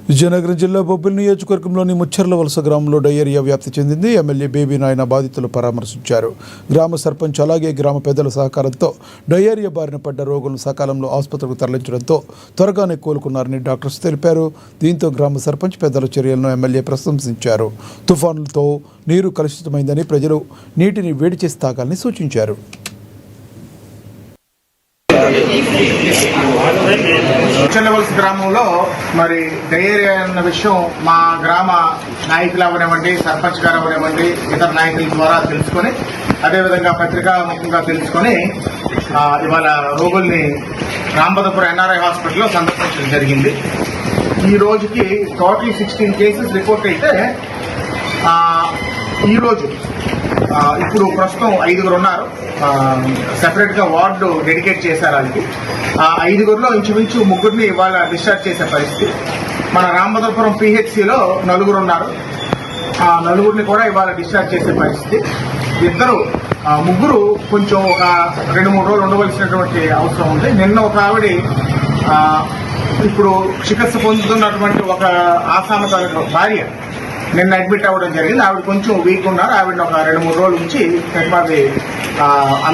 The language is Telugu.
విజయనగరం జిల్లా బొబ్బిలి నియోజకవర్గంలోని ముచ్చర్ల వలస గ్రామంలో డయేరియా వ్యాప్తి చెందింది. ఎమ్మెల్యే బేబీ నాయన బాధితులు పరామర్శించారు. గ్రామ సర్పంచ్ అలాగే గ్రామ పెద్దల సహకారంతో డయేరియా బారిన పడ్డ రోగులను సకాలంలో ఆసుపత్రికి తరలించడంతో త్వరగానే కోలుకున్నారని డాక్టర్స్ తెలిపారు. దీంతో గ్రామ సర్పంచ్ పెద్దల చర్యలను ఎమ్మెల్యే ప్రశంసించారు. తుఫానులతో నీరు కలుషితమైందని ప్రజలు నీటిని వేడి చేసి తాగాలని సూచించారు. ముచ్చర్లవలస గ్రామంలో మరి డయేరియా అన్న విషయం మా గ్రామ నాయకులు అవనివ్వండి, సర్పంచ్ గారు అవనివ్వండి, ఇతర నాయకుల ద్వారా తెలుసుకొని అదేవిధంగా పత్రికా ముఖంగా తెలుసుకొని ఇవాళ రోగుల్ని రాంబదపురం ఎన్ఆర్ఐ హాస్పిటల్లో సందర్శించడం జరిగింది. ఈ రోజుకి టోటల్ 16 కేసెస్ రిపోర్ట్ అయితే ఈరోజు ఇప్పుడు ప్రస్తుతం 5 ఉన్నారు. సెపరేట్ గా వార్డు డెడికేట్ చేశారు. వాళ్ళకి 5 ఇంచుమించు 3 ఇవాళ డిశ్చార్జ్ చేసే పరిస్థితి. మన రాంబదపురం పిహెచ్సిలో 4 ఉన్నారు. 4 కూడా ఇవాళ డిశ్చార్జ్ చేసే పరిస్థితి. 3 కొంచెం ఒక 2-3 రోజులు ఉండవలసినటువంటి అవసరం ఉంది. నిన్న ఒక ఆవిడ ఇప్పుడు చికిత్స పొందుతున్నటువంటి ఒక ఆసామ భార్య నిన్న అడ్మిట్ అవ్వడం జరిగింది. ఆవిడ కొంచెం వీక్ ఉన్నారు. ఆవిడ ఒక 2-3 రోజుల నుంచి